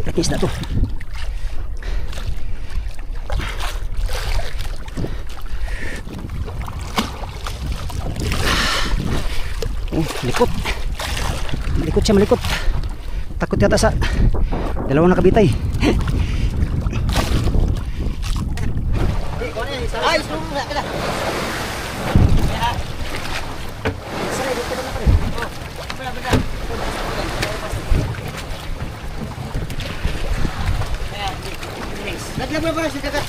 Teknis na to. Likot. Likot siya, malikot. Takot yata sa dalawang nakabitay. Ay, laglag mo sa dagat.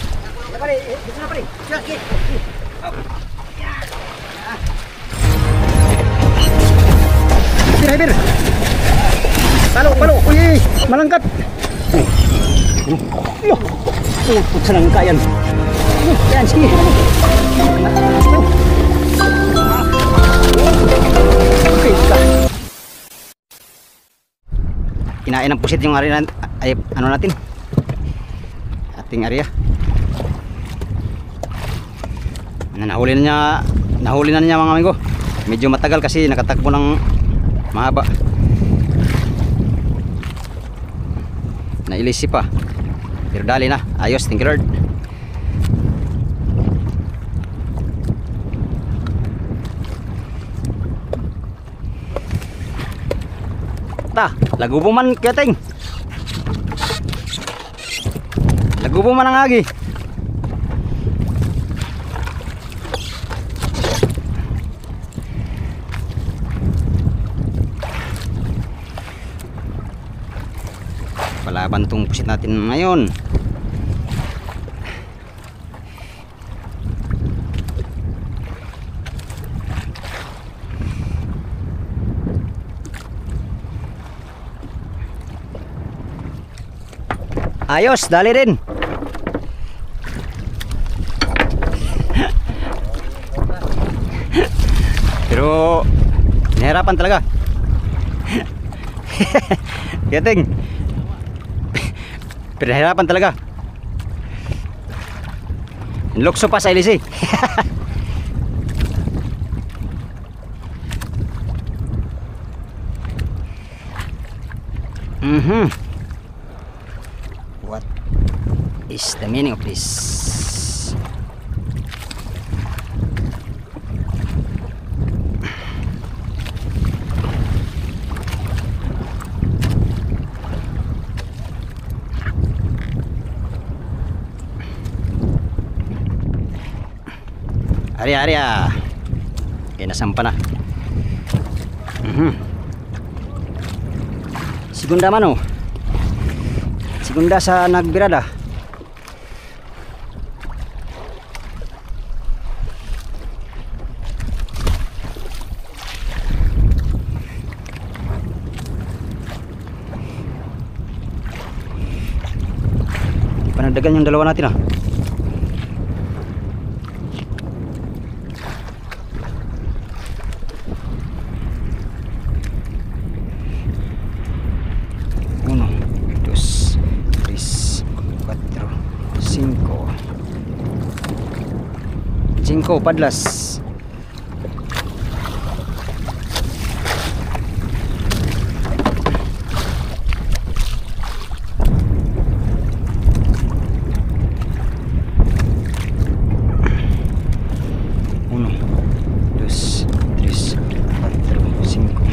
Pare, dito na pare. Sige. Driver. Palo. Uy, malangkat. Yo. Put sa langka yan. Yan, sige. Okay, kinain ng pusit yung area ay ano natin? Ating area. Nahuli na niya mga amigo. Medyo matagal kasi nakatakbo ng mahaba. Nailisi pa. Pero dali na. Ayos, thank you Lord. Ta, lagubo man kiyating. Lagubo man ang agi. Palaban tong pusit natin ngayon. Ayos, dali rin. Pero nahirapan talaga. Kiyating. Pero nahirapan talaga. Lukso pa sa ilisi. What is the meaning of this? Area. Okay, nasampa na. Segunda mano. Segunda sa nagbirada. Panagdagan yung dalawa natin ah. Cinco padlas. Uno, dos, tres, cuatro, cinco.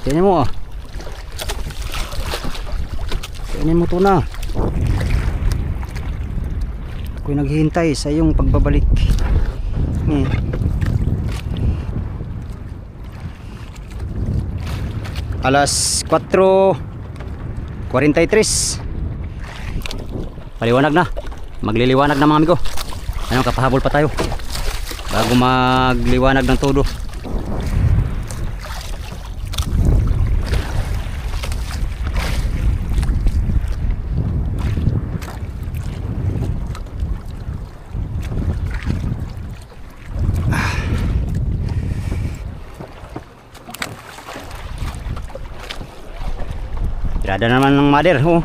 Kainin mo ah. Kainin mo to na. Ako'y naghihintay sa iyong pagbabalik. Alas 4:43. Paliwanag na. Magliliwanag na mga amigo. Ano, kapahabol pa tayo bago magliwanag ng todo. Tirada naman ng mother. Oh.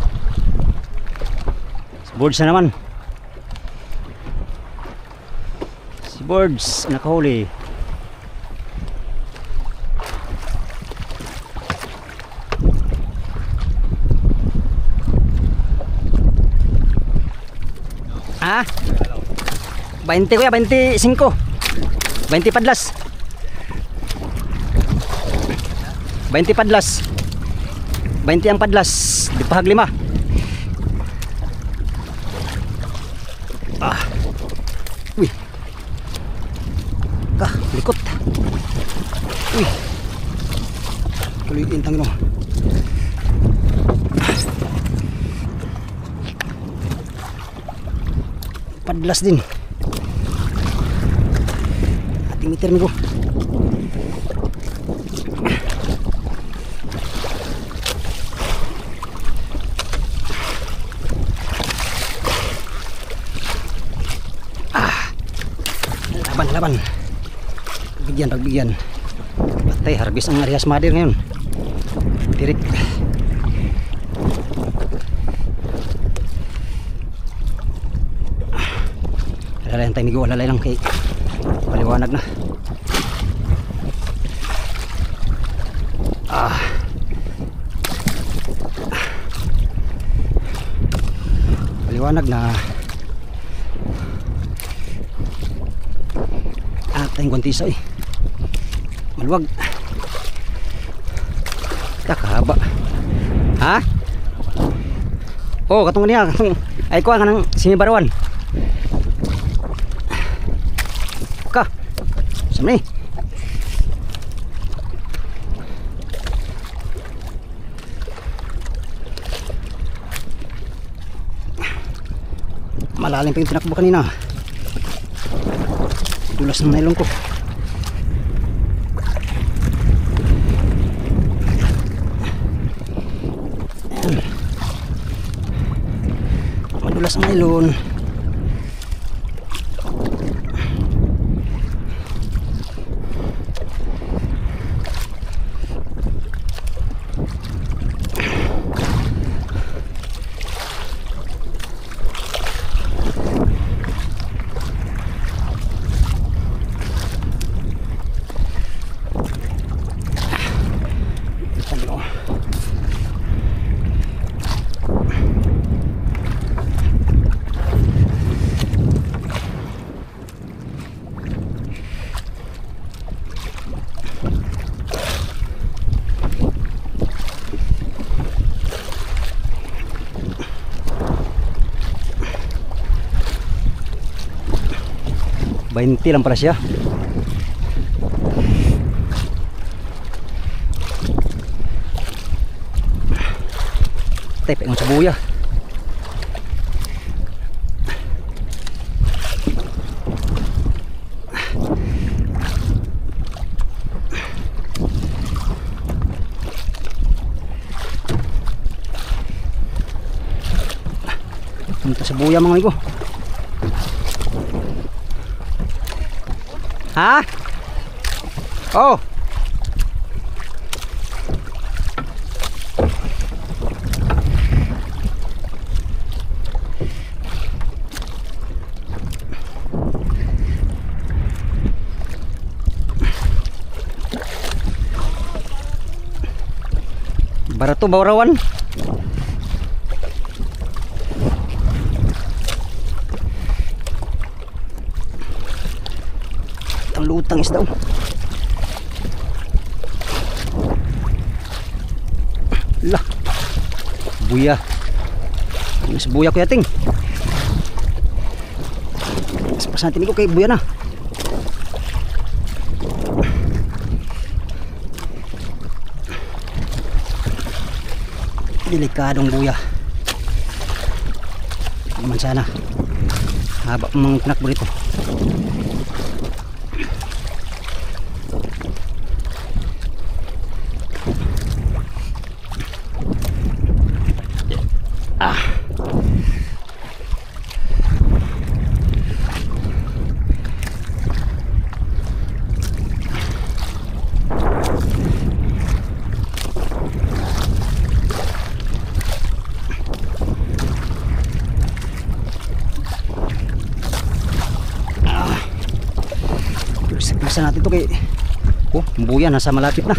Si Birds na naman. Si Birds nakahuli. Ah? 20 kuya, 25. 20 padlas. 20 padlas. 20 ang padlas. Di pahag 5. Ah. Uy. Ka, likot. Uy. Kulitin tangin mo. Padlas din. Ating meter mi ko. Laban. Pagbigyan. Patay, harbis ang Arias Mother ngayon. Tirik. Alalay ang time ko, alalay lang kay paliwanag na. Paliwanag na. Tayong kuntisa eh. Maluwag. Kakahaba. Ha? Oh, katong niya. Ay ko ang sinibarawan. Ka. Sami. Malalim pa yung tinakbo kanina. Tulas ng nylon ko. Ayan. Madulas ang nylon. Bainti lang pala siya. Tepe ng sabuya. Punta sabuya mga amigo. Ha? Oh. Barato bawrawan. Lutang isda. Lah. Buya. Mas buya ko yating. Pasan tini ko kay buya na. Delikadong buya. Naman sana. Haba mang tinakbo dito. dito kay oh, buya nasa malapit na.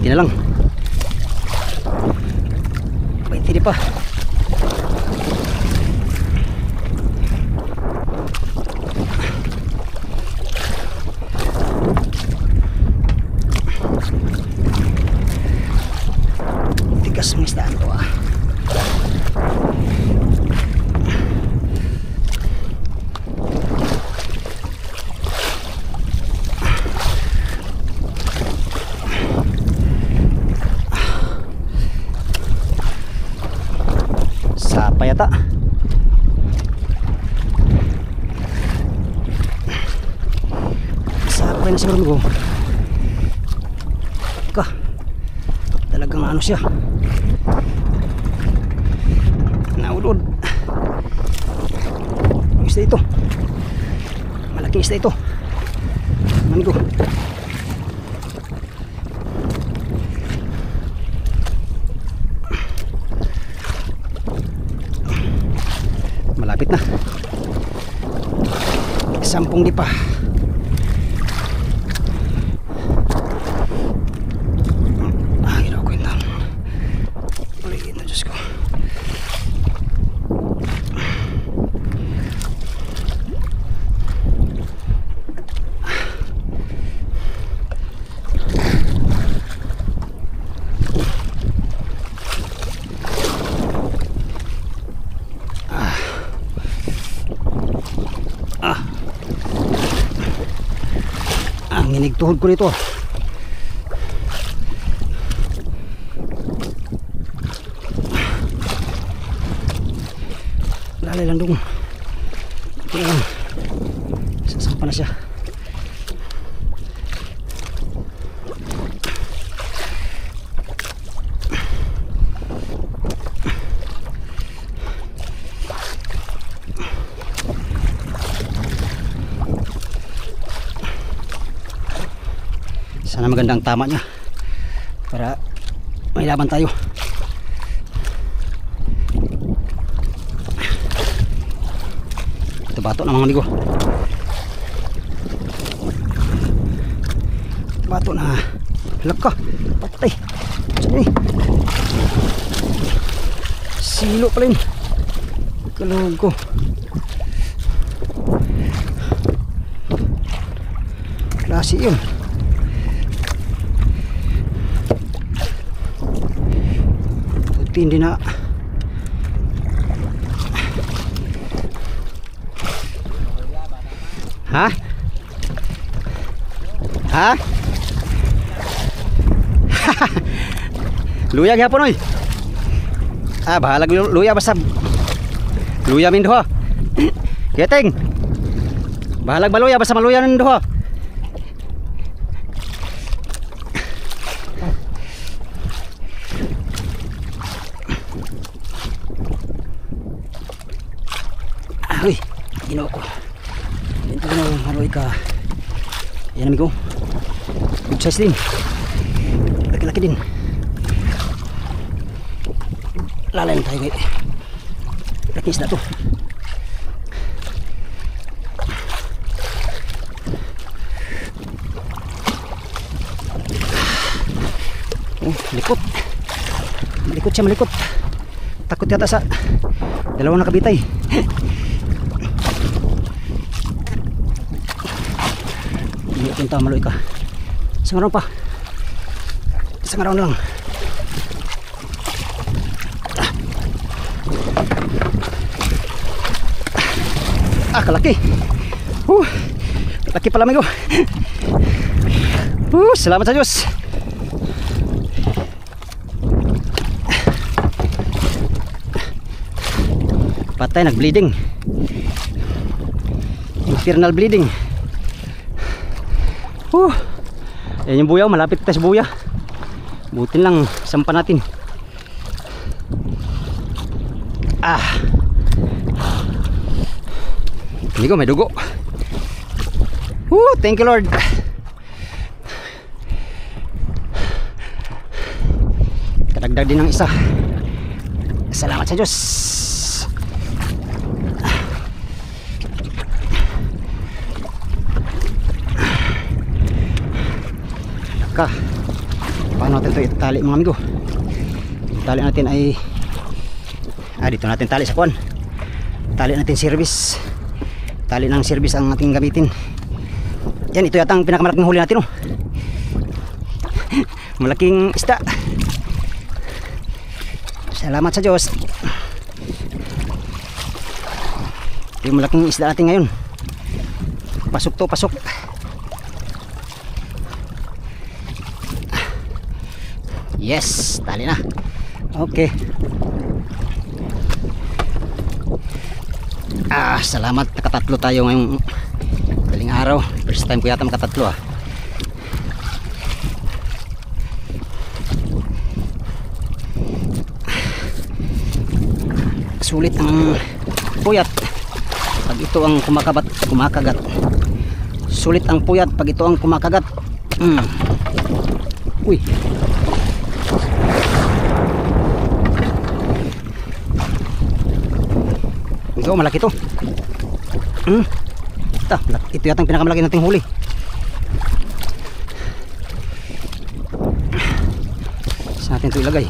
Na lang 20 di pa. Tigas ng isdaan to ah. Sapa yata. Sapa na siguro ko. Ka. Talagang ano siya. Naulod. Isda ito. Malaking isda ito. Amigo. Malapit na 10 di pa. Ginawa ko yung ulitin na Diyos ko. Ang inigtuhod ko nito. Lalay lang dong. Ayan. Sasampa na siya. Sana magandang tama niya para may laban tayo. Ito bato na mga amigo. Bato na. Halaka. Patay. Saan eh? Silo pala yun. Kalog ko. Klase yun. Hindi na ha? Ha? Luya gyapon oy. Bahalag luya basta luya min doha. Keteng. Bahalag baluya basta maluya nin doha. Uy, ginawa ko. Ito ko na haroy ka. Yan amigo. Good size din. Laki-laki din. Lalayan tayo guys. Laki isda to. Oh, likot. Malikot siya, malikot. Takot yata sa dalawang nakabitay. Hindi punta maloy ka. Isang araw pa. Isang araw na lang. Kalaki. Laki pala amigo. Salamat sa Diyos. Patay, nag-bleeding. Internal bleeding. Yan yung buya, malapit tayo sa buya. Butin lang, sampa natin. Amigo, may dugo. Woo, thank you Lord. Kadagdag din ng isa. Salamat sa Diyos. Paano natin ito itali mga amigo? Yung tali natin ay dito natin tali sa kuwan. Tali natin service. Tali ng service ang ating gamitin. Yan, ito yata ang pinakamalaking huli natin, oh. Malaking isda. Salamat sa Diyos. Yung malaking isda natin ngayon. Pasok to, pasok. Yes, tali na. Okay. Salamat, nakatatlo tayo ngayong daling araw. First time ko yata makatatlo, Sulit ang puyat pag ito ang kumakagat. Sulit ang puyat pag ito ang kumakagat. Uy. Ito, malaki to. Ito yata ang pinakamalaki nating huli. Saan natin ito ilagay?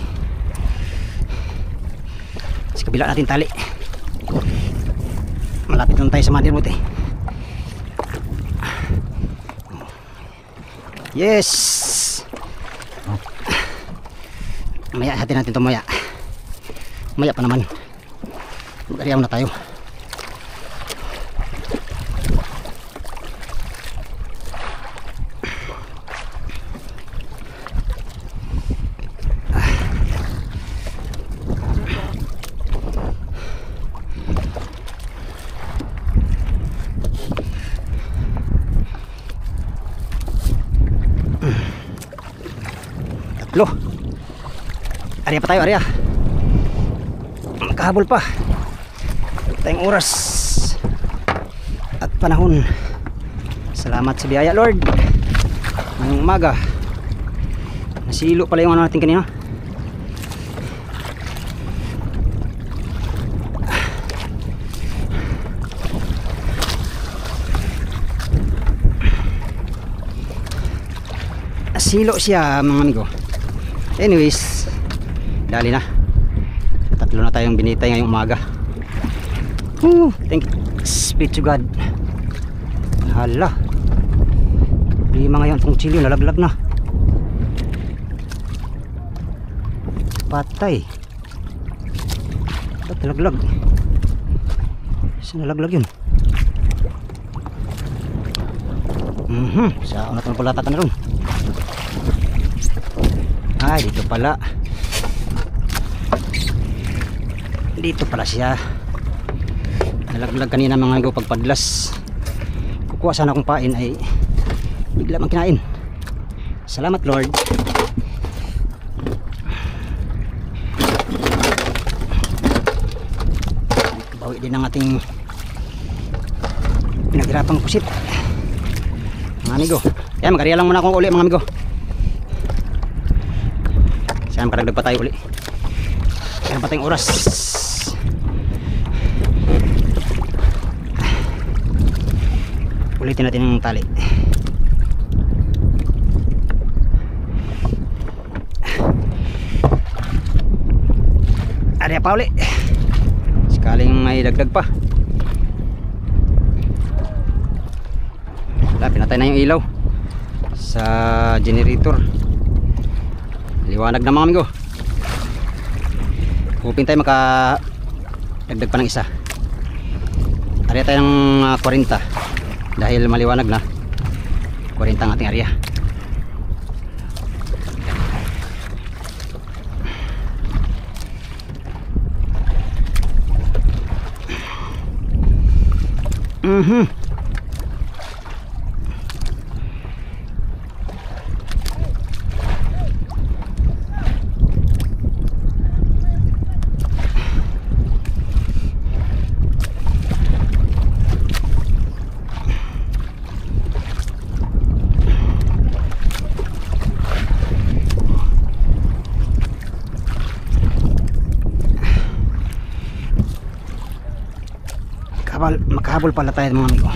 Sa kabila natin tali. Malapit lang tayo sa mandirmot, Yes. Maya natin ito, maya. Maya pa naman. Mag-ariyaw na tayo. Tatlo. Ariya pa tayo, ariya. Makahabol pa tayong oras at panahon. Salamat sa biyaya, Lord. Ngayong umaga nasilo pala yung ano natin kanina. Nasilo siya mga amigo. Anyways, dali na. Tatlo na tayong binitay ngayong umaga. Thank you. Speak to God. Hala. Lima ngayon itong chili, nalaglag na. Patay. Ba't nalaglag? Saan nalaglag yun? Saan natin palatatan na ron? Ay, dito pala. Dito pala siya. Nalaglag kanina mga amigo pagpadlas. Kukuha sana akong pain ay bigla mang kinain. Salamat Lord. Bawi din ang ating pinaghirapang pusit mga amigo. Yan, mag-ariya lang muna akong uli mga amigo. Sana makadagdag pa tayo uli. Kaya pa tayong oras. Ulitin natin yung tali. Ariya pa uli. Sakaling may dagdag pa. Wala, pinatay na yung ilaw sa generator. Liwanag na mga amigo. Hupin tayo dagdag pa ng isa. Ariya tayo ng 40 dahil maliwanag na. 40 ang ating area. makahabol pala tayo mga amigo.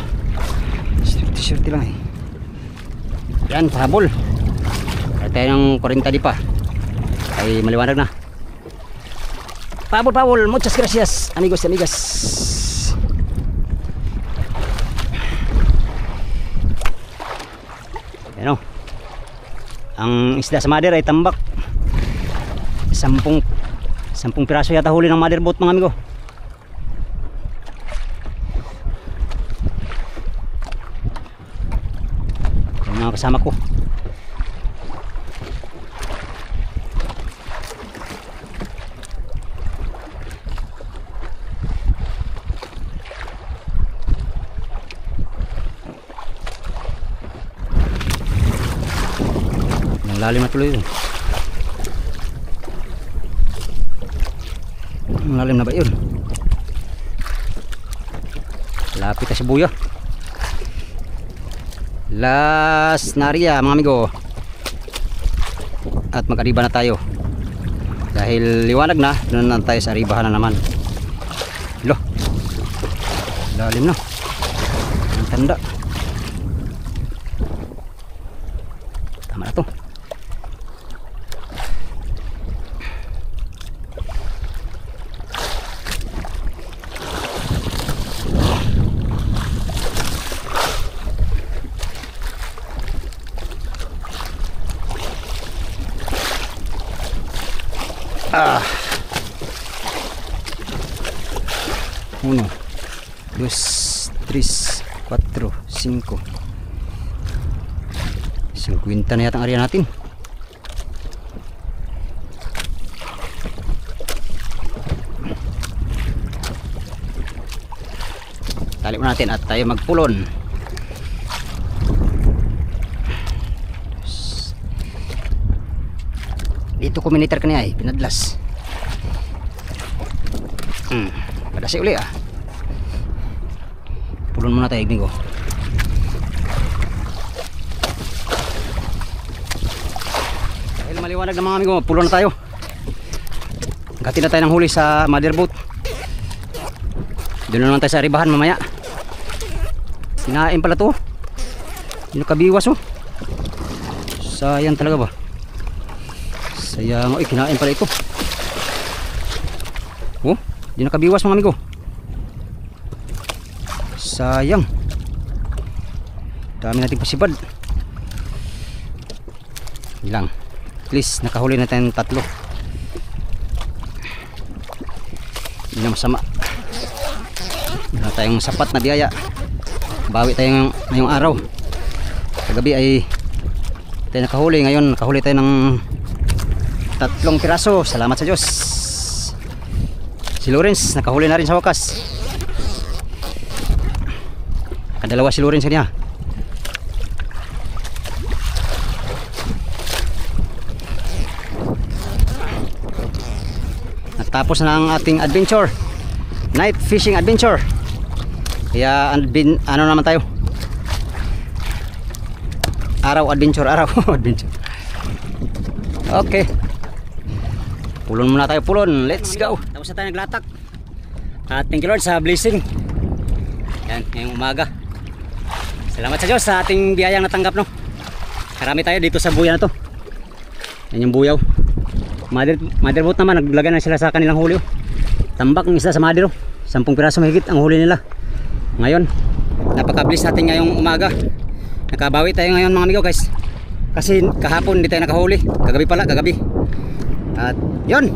Swerte lang eh. Yan, pahabol. Kaya tayo ng 40 di pa ay maliwanag na. Pahabol. Muchas gracias amigos y amigas. Ano, ang isda sa mother ay tambak. 10 piraso yata huli ng mother boat mga amigo. Yung mga kasama ko. Lalim na tuloy yun. Lalim na ba yun? Lapit na si Buya. Last naria mga amigo. At mag-ariba na tayo. Dahil liwanag na, doon na tayo sa aribahan na naman. Lo, lalim na. Ang tanda. Tama na to. Uno, dos, tres, cuatro, cinco. 50 na yata ang area natin. Tali mo natin at tayo magpulon. Dito communiter ka niya eh, pinadlas. Padasi uli ah. Pulon muna tayo ignigo. Dahil maliwanag na mga amigo, pulon na tayo. Gati na tayo ng huli sa mother boat. Doon naman tayo sa ribahan mamaya. Sinain pala to. Hindi kabiwas oh. Sayang talaga ba? Sayang, kinain pala ito. Oh, di nakabiwas mga amigo. Sayang. Dami natin pasipad. Ilang. At least nakahuli na tayong 3. Hindi na masama. Wala tayong sapat na biyaya. Bawi tayo ngayong araw. Kagabi ay tayo nakahuli. Ngayon nakahuli tayo ng 3 piraso. Salamat sa Diyos. Si Lawrence nakahuli na rin sa wakas. Kadalawa si Lawrence niya. Natapos na ang ating adventure, night fishing adventure. Kaya ano naman tayo, araw adventure. Okay, pulon muna tayo, pulon. Let's go. Tapos na tayo naglatak. At thank you Lord sa blessing. Yan, ngayong umaga. Salamat sa Diyos sa ating biyayang natanggap, no. Karami tayo dito sa buya na to. Yan yung buyaw. Mother boat naman, naglagay na sila sa kanilang huli. Tambak ng isda sa mother. 10 piraso mahigit ang huli nila. Ngayon, napaka-bless natin ngayong umaga. Nakabawi tayo ngayon mga amigo guys. Kasi kahapon hindi tayo nakahuli. Kagabi. At yun,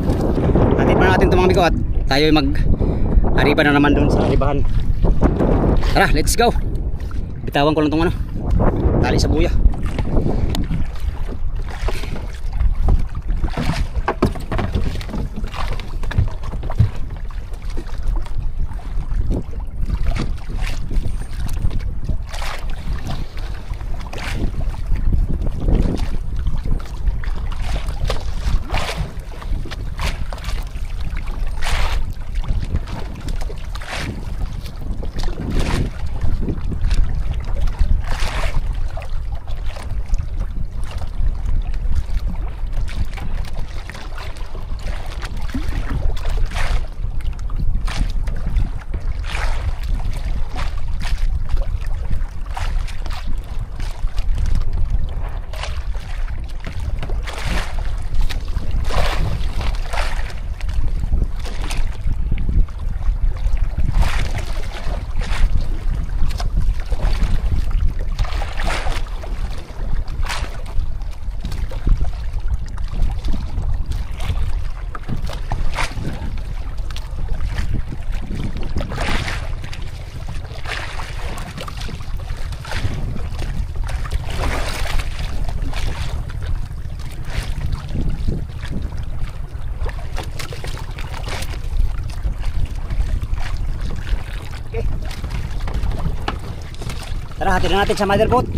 hatid pa natin ito mga amigo. At tayo mag-ariba na naman doon sa aribahan. Tara, let's go. Bitawan ko lang itong tali sa buya. Tara, hatid na natin sa motherboard.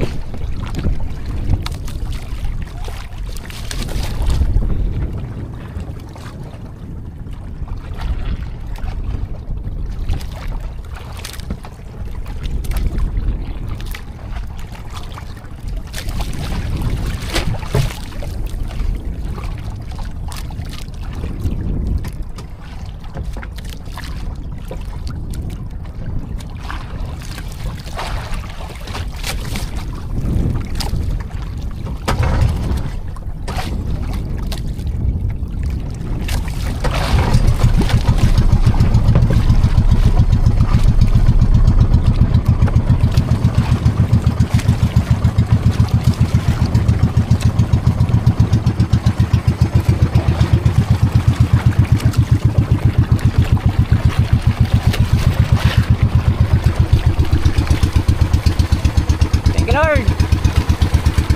Lord,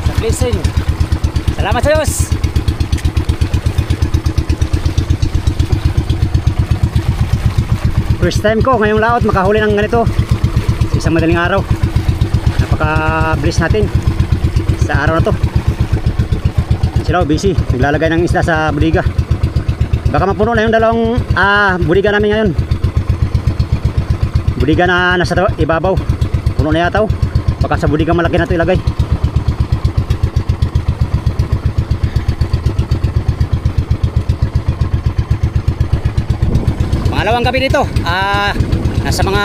sa blessing. Salamat sa Diyos. First time ko ngayong laot makahuli ng ganito sa isang madaling araw. Napaka-bless natin sa araw na to. Sila busy, naglalagay ng isda sa budiga. Baka mapuno na yung dalawang budiga namin ngayon. Budiga na nasa ibabaw. Puno na yata. Baka sa budiga malaki na ito ilagay. Pangalawang gabi dito. Nasa mga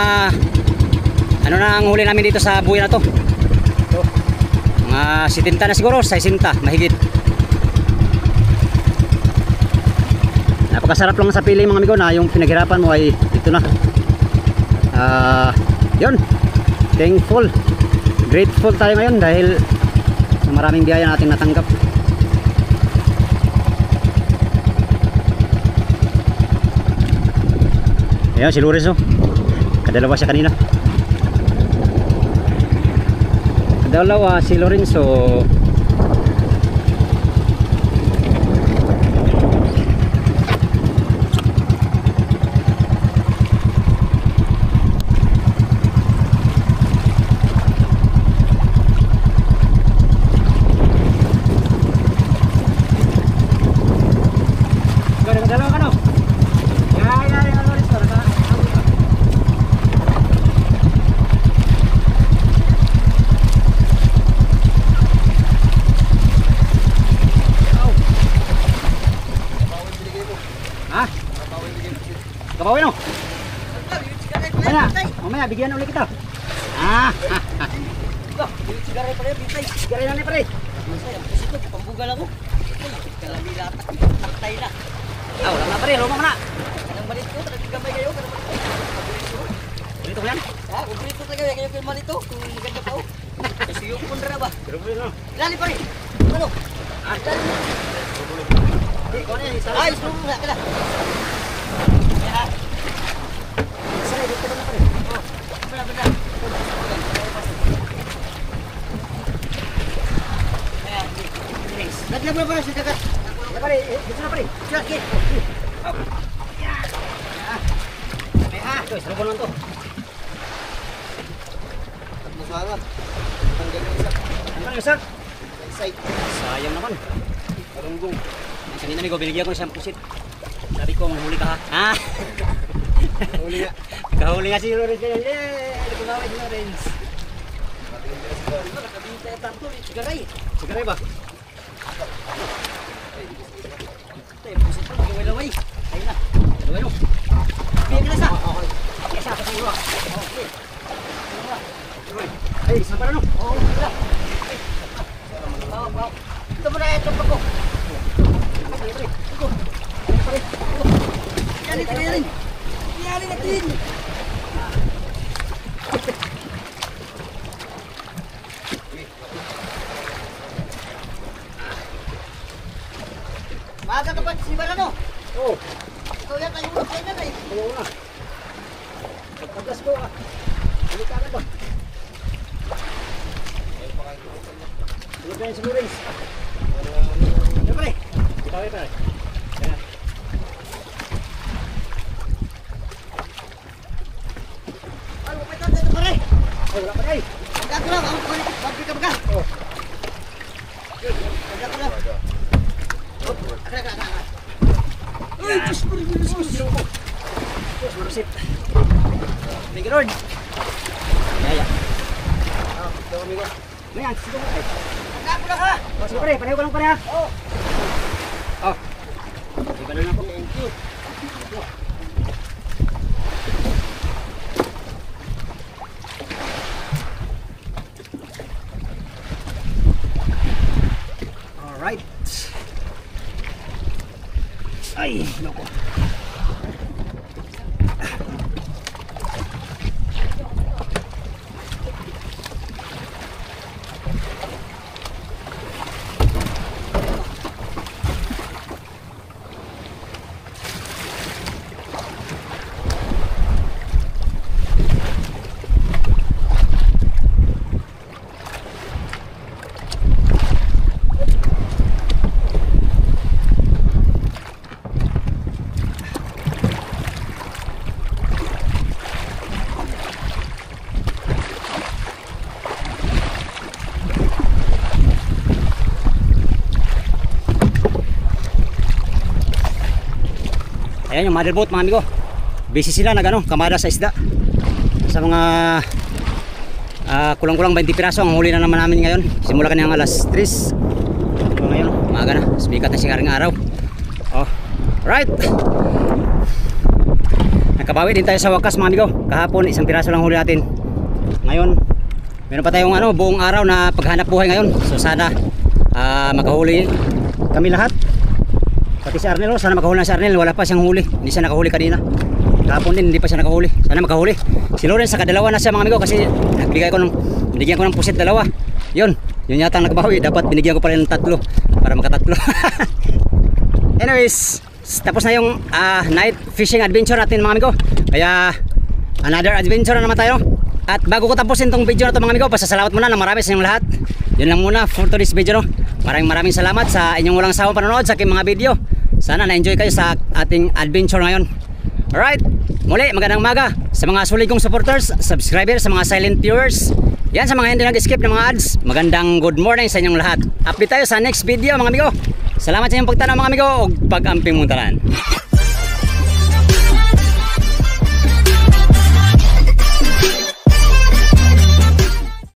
ano na ang huli namin dito sa buhay na to. Ito, mga 70 na siguro, 60 mahigit. Napakasarap lang sa pili mga amigo na yung pinaghirapan mo ay dito na. Yun, thankful, grateful tayo ngayon dahil sa maraming biyaya natin natanggap. Ayan si Lorenzo, kadalawa siya kanina. Kadalawa si Lorenzo. Kapawin mo. Mamaya bigyan ulit kita. Sigaray pa rin, bitay. Sigaray na pare. Masaya, kasi ito, pambugal ako. Kalamila, taktay na. Wala na pare, luma mo na. Anong malit ko, talagang gamay kayo. Dito ko yan. Kumplito talaga, kayo kayo malito. Kung maganda pa, kasi yung kundra ba? Pero pare no. Ilali pa rin. Ano? Di ko na yan. Ay, gusto mo na. Saray dito na pare. Benda. Lagyan mo ba sa dagat? Pare, dito na pare. Sige. Ito, sarap lang to. Masama. Tanggal yung isa. Ano yung isa? Side. Sayang naman. Karunggong. Kanina may binigyan ko siyang pusit. Sabi ko, mahuli ka ha. Huli nga. Kahuli nga si Lorenz kayo. Yay! Kumawin si Lorenz. Nakabintay ang tanto. Sigaray. Sigaray ba? Ito, pusit pa. Magaway-laway. Ayun na. Laway no. Bigyan ka na isa. Isa ka sa iyo. Ay, isa para no. Oo, wala. Ito mo na ito pa ko. Yan, ito yan. Yan natin. Maaga ka pa si Barano. Oo. Ikaw yan, kayo ulo kayo na eh. Oo na. Pagkagas ko Hindi ka agad ba? Ano ba yan si Lorenz? Ano pare? Kita kayo pare. Ayan. Ano pa ito pare? Ay, wala pa rin. Magkakura, Ay, Diyos ko. Thank you, Lord. Yaya. Ito, amigo. Mayan, sige mo. Nagkapo na ka. Sige, pre. Pareho ko lang, pare, ha? Oh. Oh. Iba na lang po. Thank you. Alright. Ay, loko. Ayan yung mother boat, mga amigo. Busy sila nagano, kamada sa isda. Sa mga kulang-kulang 20 piraso ang huli na naman namin ngayon. Simula kanina alas 3. So ngayon, umaga na. Sumikat na sigaring araw. Oh, right. Nakabawi din tayo sa wakas, mga amigo. Kahapon isang piraso lang huli natin. Ngayon, meron pa tayong buong araw na paghanap buhay ngayon. So sana makahuli kami lahat. Pati si Arnel, sana makahuli na si Arnel. Wala pa siyang huli. Hindi siya nakahuli kanina. Kahapon din, hindi pa siya nakahuli. Sana makahuli. Si Lawrence, nakadalawa na siya, mga amigo. Kasi binigyan ko ng pusit dalawa. Yun yata ang nakabawi. Dapat binigyan ko pa rin ng 3 para makatatlo. Anyways, tapos na yung night fishing adventure natin, mga amigo. Kaya another adventure na naman tayo. At bago ko tapusin tong video na to, mga amigo, pasasalamat muna ng marami sa inyong lahat. Yun lang muna for today's video, no? Maraming salamat sa inyong walang sawang panonood sa aking mga video. Sana na-enjoy kayo sa ating adventure ngayon. Alright, muli magandang umaga sa mga sulit kong supporters, subscribers, sa mga silent viewers. Yan sa mga hindi nag-skip ng mga ads. Magandang good morning sa inyong lahat. Update tayo sa next video, mga amigo. Salamat sa inyong pagtanaw, mga amigo, ug pag-amping mong tanan.